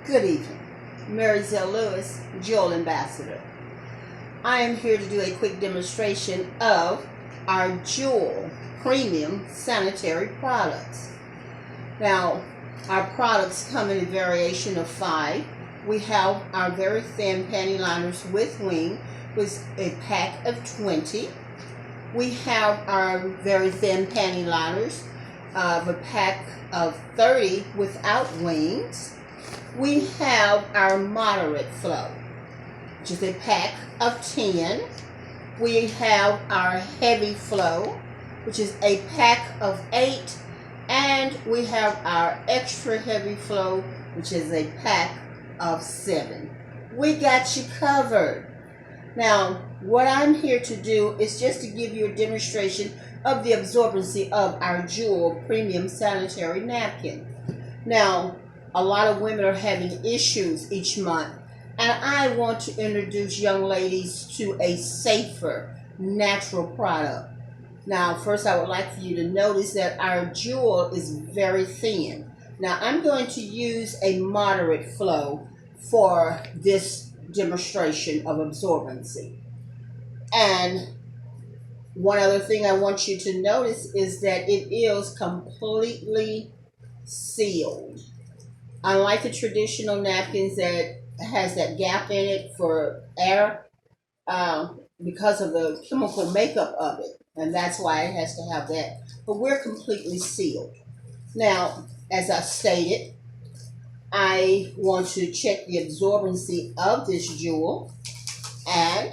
Good evening. Marizellelewis, Jewel Ambassador. I am here to do a quick demonstration of our Jewel premium sanitary products. Now, our products come in a variation of 5. We have our very thin panty liners with wing with a pack of 20. We have our very thin panty liners of a pack of 30 without wings. We have our moderate flow, which is a pack of 10. We have our heavy flow, which is a pack of 8. And we have our extra heavy flow, which is a pack of 7. We got you covered. Now, what I'm here to do is just to give you a demonstration of the absorbency of our Jewel Premium Sanitary Napkin. Now, a lot of women are having issues each month, and I want to introduce young ladies to a safer, natural product. Now, first I would like for you to notice that our Jewel is very thin. Now, I'm going to use a moderate flow for this demonstration of absorbency. And one other thing I want you to notice is that it is completely sealed. Unlike the traditional napkins that has that gap in it for air, because of the chemical makeup of it, and that's why it has to have that. But we're completely sealed. Now, as I stated, I want to check the absorbency of this Jewel, and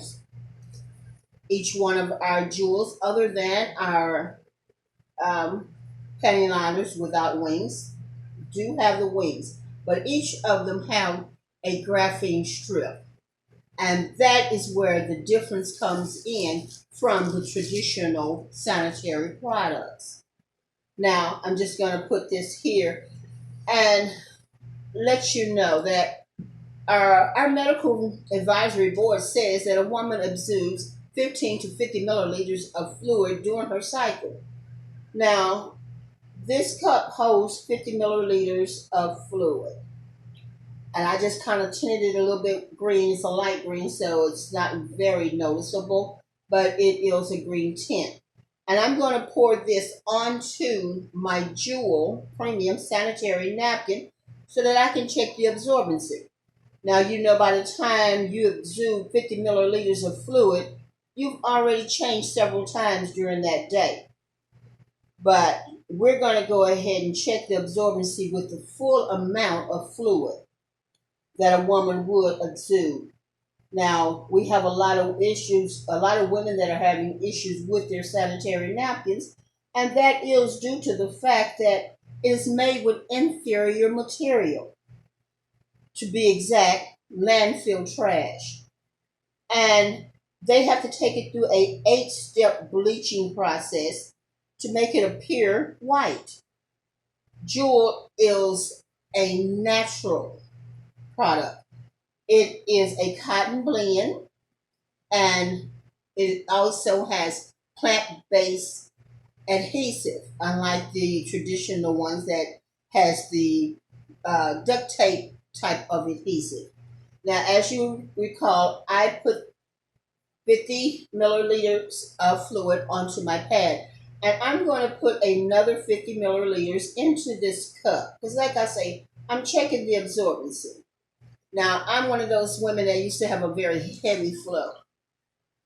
each one of our jewels, other than our panty liners without wings, do have the wings, but each of them have a graphene strip. And that is where the difference comes in from the traditional sanitary products. Now, I'm just going to put this here and let you know that our medical advisory board says that a woman exudes 15 to 50 milliliters of fluid during her cycle. Now, this cup holds 50 milliliters of fluid. And I just kind of tinted it a little bit green. It's a light green, so it's not very noticeable, but it is a green tint. And I'm going to pour this onto my Jewel Premium Sanitary Napkin so that I can check the absorbency. Now, you know, by the time you exude 50 milliliters of fluid, you've already changed several times during that day. But we're going to go ahead and check the absorbency with the full amount of fluid that a woman would exude. Now, we have a lot of issues, a lot of women that are having issues with their sanitary napkins, and that is due to the fact that it is made with inferior material. To be exact, landfill trash. And they have to take it through a 8-step bleaching process to make it appear white. Jewel is a natural product. It is a cotton blend, and it also has plant-based adhesive, unlike the traditional ones that has the duct tape type of adhesive. Now, as you recall, I put 50 milliliters of fluid onto my pad, and I'm going to put another 50 milliliters into this cup, because like I say, I'm checking the absorbency. Now, I'm one of those women that used to have a very heavy flow.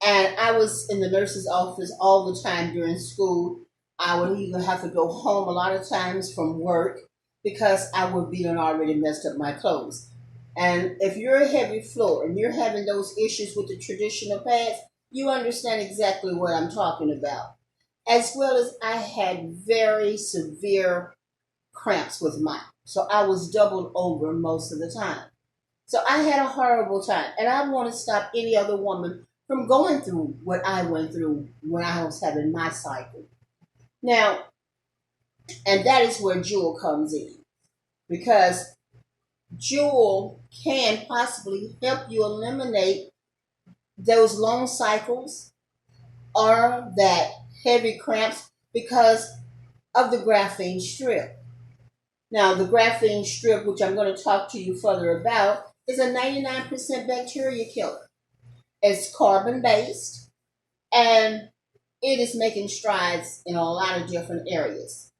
And I was in the nurse's office all the time during school. I would even have to go home a lot of times from work because I would be done already messed up my clothes. And if you're a heavy flow and you're having those issues with the traditional pads, you understand exactly what I'm talking about. As well as I had very severe cramps with mine. So I was doubled over most of the time. So I had a horrible time, and I want to stop any other woman from going through what I went through when I was having my cycle. Now, and that is where Jewel comes in, because Jewel can possibly help you eliminate those long cycles or that heavy cramps because of the graphene strip. Now, the graphene strip, which I'm going to talk to you further about, is a 99% bacteria killer. It's carbon based, and it is making strides in a lot of different areas.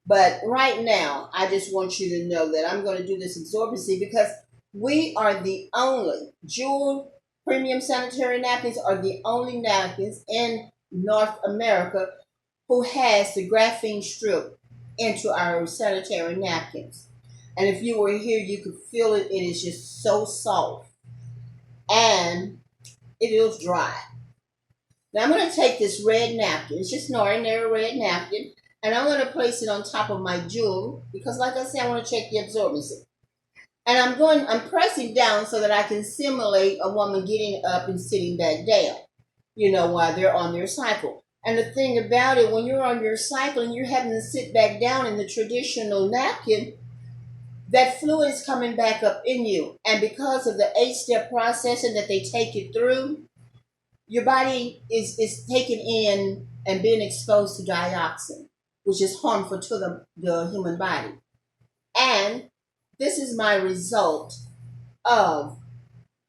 But right now, I just want you to know that I'm going to do this absorbency because we are the only Jewel premium sanitary napkins are the only napkins in North America who has the graphene strip into our sanitary napkins. And if you were here, you could feel it. It is just so soft and it is dry. Now I'm going to take this red napkin. It's just an ordinary red napkin. And I'm going to place it on top of my jewel because, like I said, I want to check the absorbency. And I'm pressing down so that I can simulate a woman getting up and sitting back down, while they're on their cycle. And the thing about it, when you're on your cycle and you're having to sit back down in the traditional napkin, that fluid is coming back up in you. And because of the 8-step processing that they take you through, your body is taking in and being exposed to dioxin, which is harmful to the human body. And this is my result of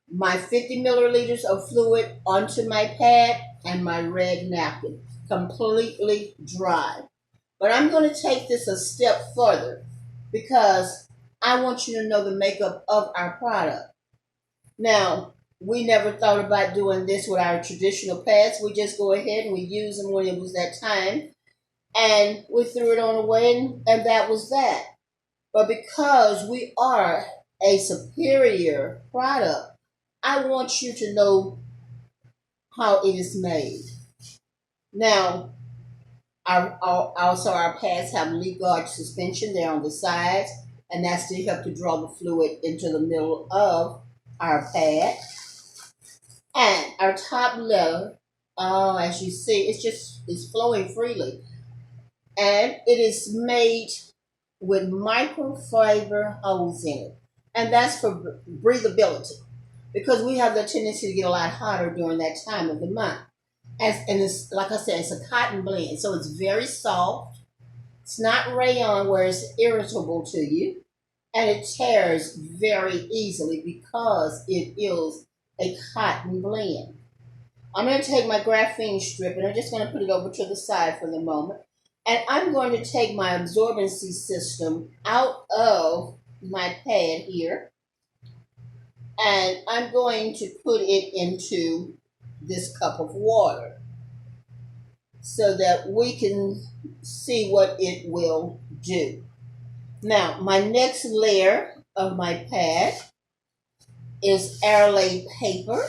my 50 milliliters of fluid onto my pad and my red napkin, completely dry. But I'm going to take this a step further because I want you to know the makeup of our product. Now, we never thought about doing this with our traditional pads. We just go ahead and we use them when it was that time. And we threw it on away and that was that. But because we are a superior product, I want you to know how it is made. Now, our pads have leak guard suspension there on the sides, and that's to help to draw the fluid into the middle of our pad. And our top layer, as you see, it's flowing freely. And it is made with microfiber holes in it. And that's for breathability because we have the tendency to get a lot hotter during that time of the month. And it's, like I said, it's a cotton blend. So it's very soft. It's not rayon where it's irritable to you. And it tears very easily because it is a cotton blend. I'm going to take my graphene strip and I'm just going to put it over to the side for the moment. And I'm going to take my absorbency system out of my pad here. And I'm going to put it into this cup of water so that we can see what it will do. Now, my next layer of my pad is airlaid paper,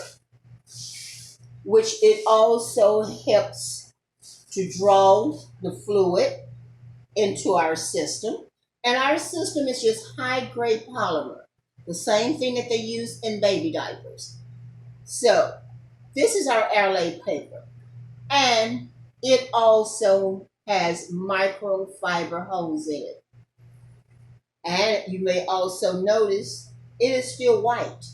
which it also helps to draw the fluid into our system. And our system is just high-grade polymer, the same thing that they use in baby diapers. So this is our airlaid paper. And it also has microfiber holes in it. And you may also notice it is still white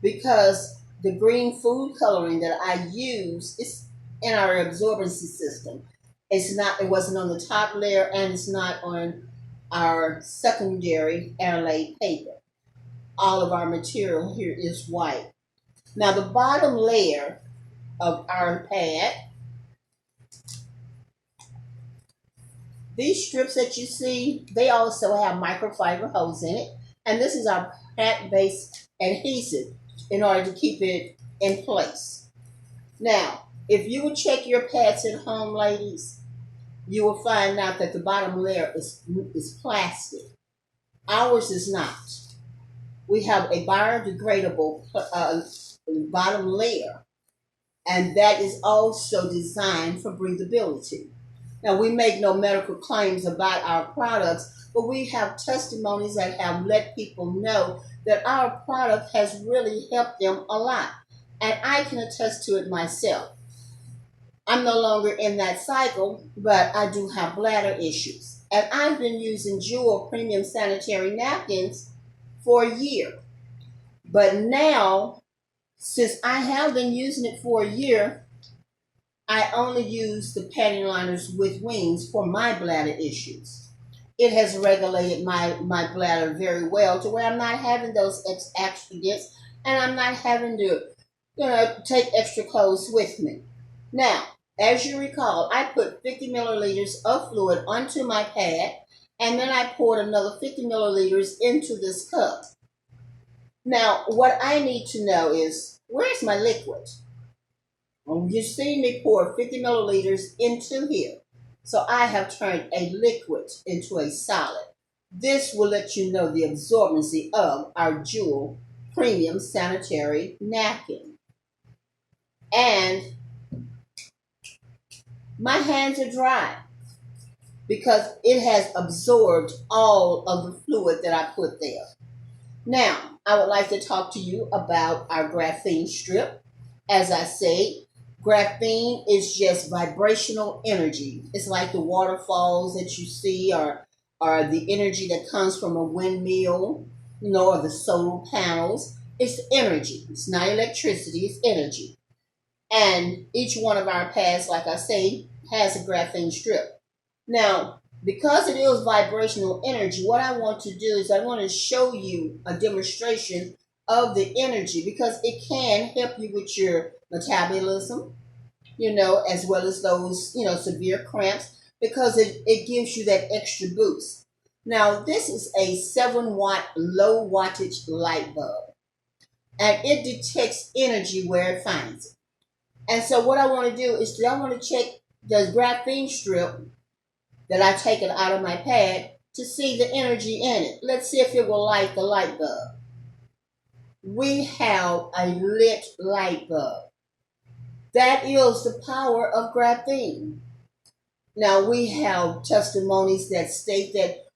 because the green food coloring that I use is in our absorbency system. It wasn't on the top layer and it's not on our secondary airlaid paper. All of our material here is white. Now the bottom layer of our pad, these strips that you see, they also have microfiber holes in it. And this is our pad-based adhesive in order to keep it in place. Now, if you would check your pads at home, ladies, you will find out that the bottom layer is plastic. Ours is not. We have a biodegradable bottom layer, and that is also designed for breathability. Now, we make no medical claims about our products, but we have testimonies that have let people know that our product has really helped them a lot. And I can attest to it myself. I'm no longer in that cycle, but I do have bladder issues. And I've been using Jewel premium sanitary napkins for a year. But now, since I have been using it for a year, I only use the panty liners with wings for my bladder issues. it has regulated my bladder very well to where I'm not having those accidents, and I'm not having to, take extra clothes with me. Now, as you recall, I put 50 milliliters of fluid onto my pad, and then I poured another 50 milliliters into this cup. Now, what I need to know is, where's my liquid? Well, you see me pour 50 milliliters into here. So I have turned a liquid into a solid. This will let you know the absorbency of our Jewel Premium Sanitary Napkin. And my hands are dry because it has absorbed all of the fluid that I put there. Now, I would like to talk to you about our graphene strip. As I say, graphene is just vibrational energy. It's like the waterfalls that you see, or the energy that comes from a windmill, or the solar panels. It's energy. It's not electricity, it's energy. And each one of our pads, like I say, has a graphene strip. Now, because it is vibrational energy, what I want to do is I want to show you a demonstration of the energy, because it can help you with your metabolism, as well as those, severe cramps, because it gives you that extra boost. Now, this is a 7-watt low wattage light bulb, and it detects energy where it finds it. And so what I want to do is I want to check the graphene strip that I taken out of my pad to see the energy in it. Let's see if it will light the light bulb. We have a lit light bulb. That is the power of graphene. Now, we have testimonies that state that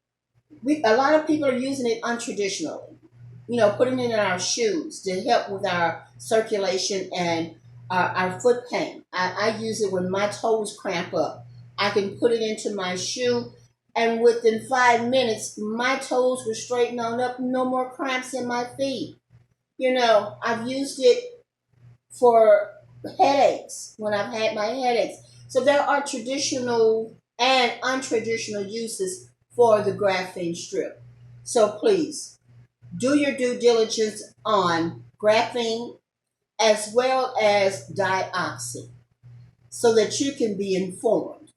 a lot of people are using it untraditionally. Putting it in our shoes to help with our circulation and our foot pain. I use it when my toes cramp up. I can put it into my shoe, and within 5 minutes, my toes will straighten on up. No more cramps in my feet. I've used it for headaches when I've had my headaches. So there are traditional and untraditional uses for the graphene strip. So please, do your due diligence on graphene as well as dioxin so that you can be informed.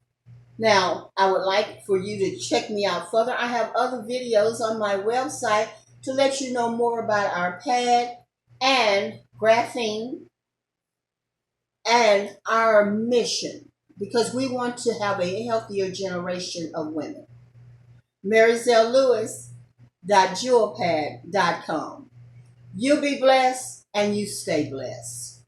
Now, I would like for you to check me out further. I have other videos on my website to let you know more about our pad and graphene and our mission, because we want to have a healthier generation of women. marizellelewis.jewelpad.com. You be blessed and you stay blessed.